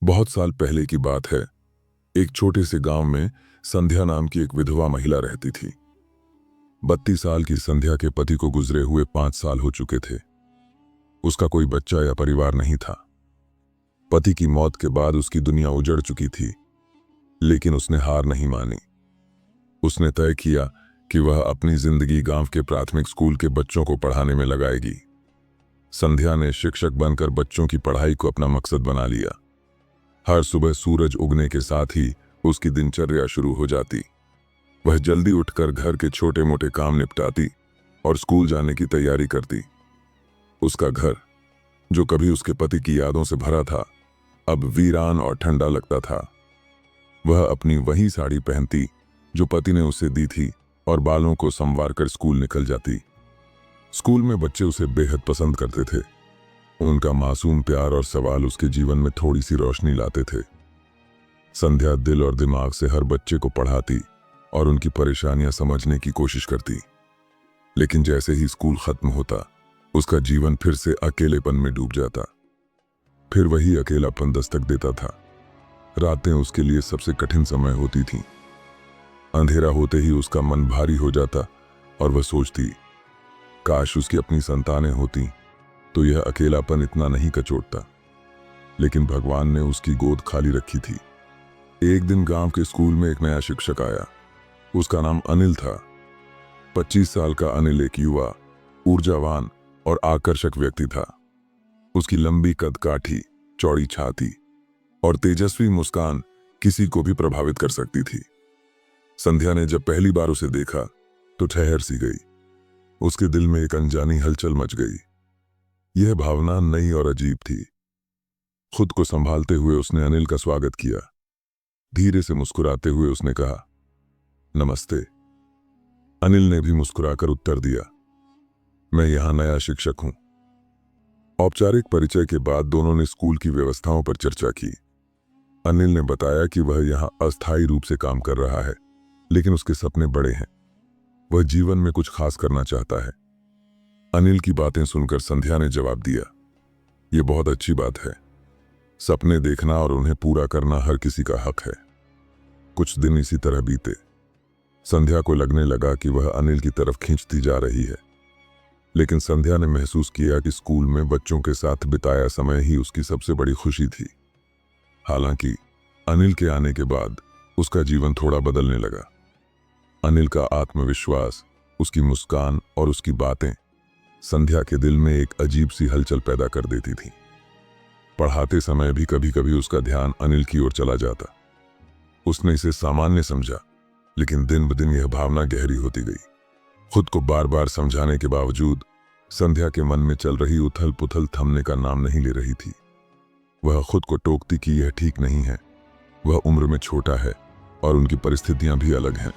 बहुत साल पहले की बात है। एक छोटे से गांव में संध्या नाम की एक विधवा महिला रहती थी। 32 साल की संध्या के पति को गुजरे हुए 5 साल हो चुके थे। उसका कोई बच्चा या परिवार नहीं था। पति की मौत के बाद उसकी दुनिया उजड़ चुकी थी, लेकिन उसने हार नहीं मानी। उसने तय किया कि वह अपनी जिंदगी गांव के प्राथमिक स्कूल के बच्चों को पढ़ाने में लगाएगी। संध्या ने शिक्षक बनकर बच्चों की पढ़ाई को अपना मकसद बना लिया। हर सुबह सूरज उगने के साथ ही उसकी दिनचर्या शुरू हो जाती। वह जल्दी उठकर घर के छोटे मोटे काम निपटाती और स्कूल जाने की तैयारी करती। उसका घर, जो कभी उसके पति की यादों से भरा था, अब वीरान और ठंडा लगता था। वह अपनी वही साड़ी पहनती जो पति ने उसे दी थी और बालों को संवार कर स्कूल निकल जाती। स्कूल में बच्चे उसे बेहद पसंद करते थे। उनका मासूम प्यार और सवाल उसके जीवन में थोड़ी सी रोशनी लाते थे। संध्या दिल और दिमाग से हर बच्चे को पढ़ाती और उनकी परेशानियां समझने की कोशिश करती। लेकिन जैसे ही स्कूल खत्म होता, उसका जीवन फिर से अकेलेपन में डूब जाता। फिर वही अकेलापन दस्तक देता था। रातें उसके लिए सबसे कठिन समय होती थीं। अंधेरा होते ही उसका मन भारी हो जाता और वह सोचती, काश उसकी अपनी संतानें होती तो यह अकेलापन इतना नहीं कचोटता। लेकिन भगवान ने उसकी गोद खाली रखी थी। एक दिन गांव के स्कूल में एक नया शिक्षक आया। उसका नाम अनिल था। 25 साल का अनिल एक युवा, ऊर्जावान और आकर्षक व्यक्ति था। उसकी लंबी कदकाठी, चौड़ी छाती और तेजस्वी मुस्कान किसी को भी प्रभावित कर सकती थी। संध्या ने जब पहली बार उसे देखा तो ठहर सी गई। उसके दिल में एक अनजानी हलचल मच गई। यह भावना नई और अजीब थी। खुद को संभालते हुए उसने अनिल का स्वागत किया। धीरे से मुस्कुराते हुए उसने कहा, नमस्ते। अनिल ने भी मुस्कुराकर उत्तर दिया, मैं यहां नया शिक्षक हूं। औपचारिक परिचय के बाद दोनों ने स्कूल की व्यवस्थाओं पर चर्चा की। अनिल ने बताया कि वह यहां अस्थायी रूप से काम कर रहा है, लेकिन उसके सपने बड़े हैं। वह जीवन में कुछ खास करना चाहता है। अनिल की बातें सुनकर संध्या ने जवाब दिया, यह बहुत अच्छी बात है। सपने देखना और उन्हें पूरा करना हर किसी का हक है। कुछ दिन इसी तरह बीते। संध्या को लगने लगा कि वह अनिल की तरफ खींचती जा रही है। लेकिन संध्या ने महसूस किया कि स्कूल में बच्चों के साथ बिताया समय ही उसकी सबसे बड़ी खुशी थी। हालांकि अनिल के आने के बाद उसका जीवन थोड़ा बदलने लगा। अनिल का आत्मविश्वास, उसकी मुस्कान और उसकी बातें संध्या के दिल में एक अजीब सी हलचल पैदा कर देती थी। पढ़ाते समय भी कभी कभी उसका ध्यान अनिल की ओर चला जाता। उसने इसे सामान्य समझा, लेकिन दिन ब दिन यह भावना गहरी होती गई। खुद को बार बार समझाने के बावजूद संध्या के मन में चल रही उथल पुथल थमने का नाम नहीं ले रही थी। वह खुद को टोकती कि यह ठीक नहीं है। वह उम्र में छोटा है और उनकी परिस्थितियां भी अलग हैं।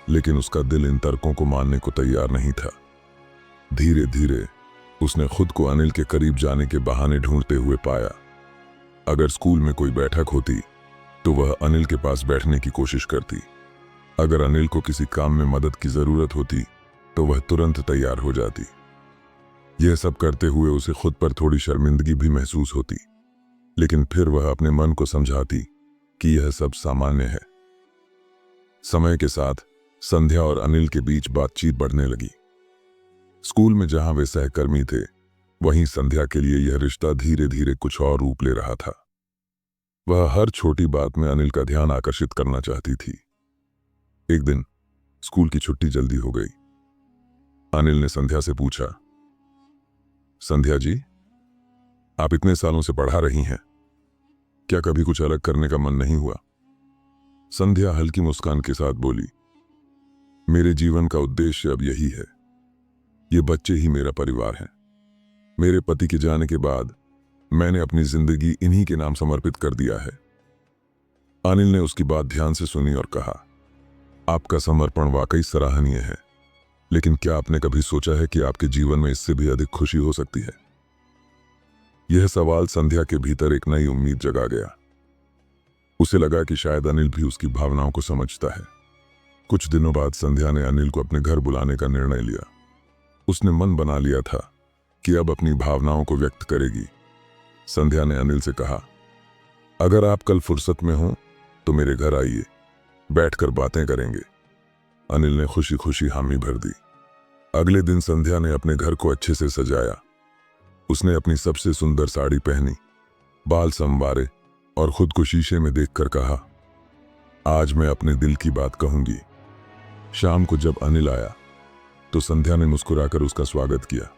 लेकिन उसका दिल इन तर्कों को मानने को तैयार नहीं था। धीरे धीरे उसने खुद को अनिल के करीब जाने के बहाने ढूंढते हुए पाया। अगर स्कूल में कोई बैठक होती तो वह अनिल के पास बैठने की कोशिश करती। अगर अनिल को किसी काम में मदद की जरूरत होती तो वह तुरंत तैयार हो जाती। यह सब करते हुए उसे खुद पर थोड़ी शर्मिंदगी भी महसूस होती, लेकिन फिर वह अपने मन को समझाती कि यह सब सामान्य है। समय के साथ संध्या और अनिल के बीच बातचीत बढ़ने लगी। स्कूल में जहां वे सहकर्मी थे, वहीं संध्या के लिए यह रिश्ता धीरे धीरे कुछ और रूप ले रहा था। वह हर छोटी बात में अनिल का ध्यान आकर्षित करना चाहती थी। एक दिन स्कूल की छुट्टी जल्दी हो गई। अनिल ने संध्या से पूछा, संध्या जी, आप इतने सालों से पढ़ा रही हैं, क्या कभी कुछ अलग करने का मन नहीं हुआ? संध्या हल्की मुस्कान के साथ बोली, मेरे जीवन का उद्देश्य अब यही है। ये बच्चे ही मेरा परिवार हैं। मेरे पति के जाने के बाद मैंने अपनी जिंदगी इन्हीं के नाम समर्पित कर दिया है। अनिल ने उसकी बात ध्यान से सुनी और कहा, आपका समर्पण वाकई सराहनीय है, लेकिन क्या आपने कभी सोचा है कि आपके जीवन में इससे भी अधिक खुशी हो सकती है? यह सवाल संध्या के भीतर एक नई उम्मीद जगा गया। उसे लगा कि शायद अनिल भी उसकी भावनाओं को समझता है। कुछ दिनों बाद संध्या ने अनिल को अपने घर बुलाने का निर्णय लिया। उसने मन बना लिया था कि अब अपनी भावनाओं को व्यक्त करेगी। संध्या ने अनिल से कहा, अगर आप कल फुर्सत में हो तो मेरे घर आइए, बैठकर बातें करेंगे। अनिल ने खुशी खुशी हामी भर दी। अगले दिन संध्या ने अपने घर को अच्छे से सजाया। उसने अपनी सबसे सुंदर साड़ी पहनी, बाल संवारे और खुद को शीशे में देखकर कहा, आज मैं अपने दिल की बात कहूंगी। शाम को जब अनिल आया तो संध्या ने मुस्कुराकर उसका स्वागत किया।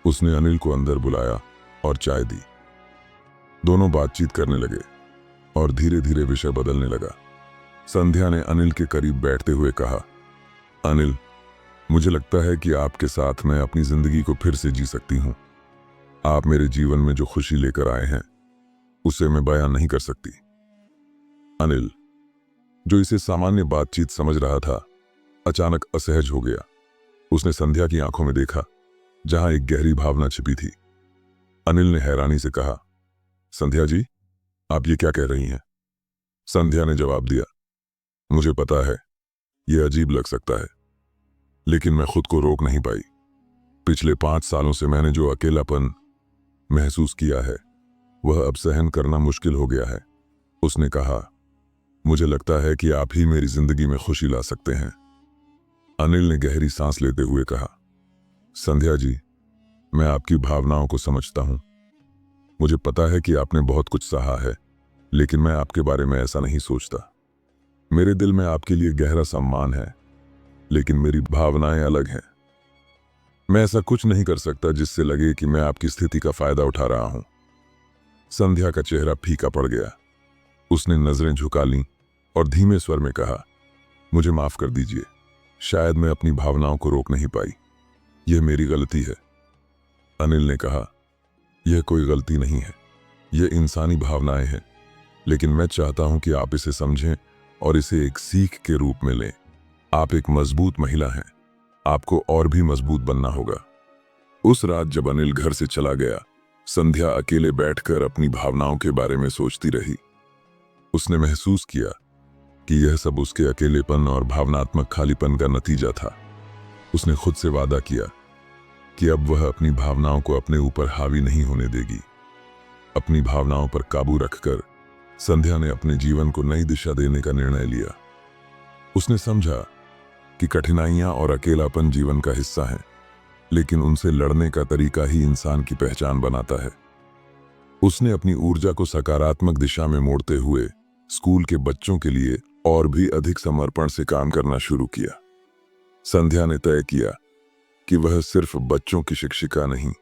उसने अनिल को अंदर बुलाया और चाय दी। दोनों बातचीत करने लगे और धीरे धीरे विषय बदलने लगा। संध्या ने अनिल के करीब बैठते हुए कहा, अनिल, मुझे लगता है कि आपके साथ मैं अपनी जिंदगी को फिर से जी सकती हूं। आप मेरे जीवन में जो खुशी लेकर आए हैं उसे मैं बयान नहीं कर सकती। अनिल, जो इसे सामान्य बातचीत समझ रहा था, अचानक असहज हो गया। उसने संध्या की आंखों में देखा, जहां एक गहरी भावना छिपी थी। अनिल ने हैरानी से कहा, संध्या जी, आप ये क्या कह रही हैं? संध्या ने जवाब दिया, मुझे पता है यह अजीब लग सकता है, लेकिन मैं खुद को रोक नहीं पाई। पिछले 5 सालों से मैंने जो अकेलापन महसूस किया है वह अब सहन करना मुश्किल हो गया है। उसने कहा, मुझे लगता है कि आप ही मेरी जिंदगी में खुशी ला सकते हैं। अनिल ने गहरी सांस लेते हुए कहा, संध्या जी, मैं आपकी भावनाओं को समझता हूं। मुझे पता है कि आपने बहुत कुछ सहा है, लेकिन मैं आपके बारे में ऐसा नहीं सोचता। मेरे दिल में आपके लिए गहरा सम्मान है, लेकिन मेरी भावनाएं अलग हैं। मैं ऐसा कुछ नहीं कर सकता जिससे लगे कि मैं आपकी स्थिति का फायदा उठा रहा हूं। संध्या का चेहरा फीका पड़ गया। उसने नजरें झुका लीं और धीमे स्वर में कहा, मुझे माफ कर दीजिए, शायद मैं अपनी भावनाओं को रोक नहीं पाई। यह मेरी गलती है। अनिल ने कहा, यह कोई गलती नहीं है, यह इंसानी भावनाएं हैं, लेकिन मैं चाहता हूं कि आप इसे समझें और इसे एक सीख के रूप में लें। आप एक मजबूत महिला हैं, आपको और भी मजबूत बनना होगा। उस रात जब अनिल घर से चला गया, संध्या अकेले बैठकर अपनी भावनाओं के बारे में सोचती रही। उसने महसूस किया कि यह सब उसके अकेलेपन और भावनात्मक खालीपन का नतीजा था। उसने खुद से वादा किया कि अब वह अपनी भावनाओं को अपने ऊपर हावी नहीं होने देगी। अपनी भावनाओं पर काबू रखकर संध्या ने अपने जीवन को नई दिशा देने का निर्णय लिया। उसने समझा कि कठिनाइयां और अकेलापन जीवन का हिस्सा हैं, लेकिन उनसे लड़ने का तरीका ही इंसान की पहचान बनाता है। उसने अपनी ऊर्जा को सकारात्मक दिशा में मोड़ते हुए स्कूल के बच्चों के लिए और भी अधिक समर्पण से काम करना शुरू किया। संध्या ने तय किया कि वह सिर्फ बच्चों की शिक्षिका नहीं,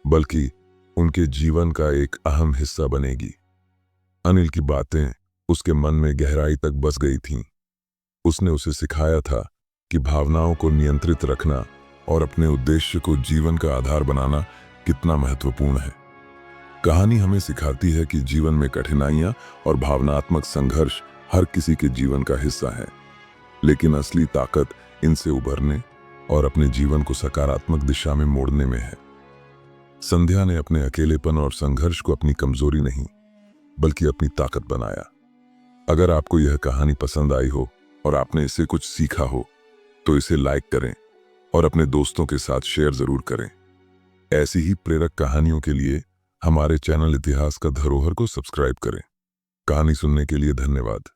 बल्कि उनके जीवन का एक अहम हिस्सा बनेगी। अनिल की बातें उसके मन में गहराई तक बस गई थीं। उसने उसे सिखाया था कि भावनाओं को नियंत्रित रखना और अपने उद्देश्य को जीवन का आधार बनाना कितना महत्वपूर्ण है। कहानी हमें सिखाती है कि जीवन में कठिनाइयां और भावनात्मक संघर्ष हर किसी के जीवन का हिस्सा है, लेकिन असली ताकत इनसे उभरने और अपने जीवन को सकारात्मक दिशा में मोड़ने में है। संध्या ने अपने अकेलेपन और संघर्ष को अपनी कमजोरी नहीं, बल्कि अपनी ताकत बनाया। अगर आपको यह कहानी पसंद आई हो और आपने इससे कुछ सीखा हो, तो इसे लाइक करें और अपने दोस्तों के साथ शेयर जरूर करें। ऐसी ही प्रेरक कहानियों के लिए हमारे चैनल इतिहास का धरोहर को सब्सक्राइब करें। कहानी सुनने के लिए धन्यवाद।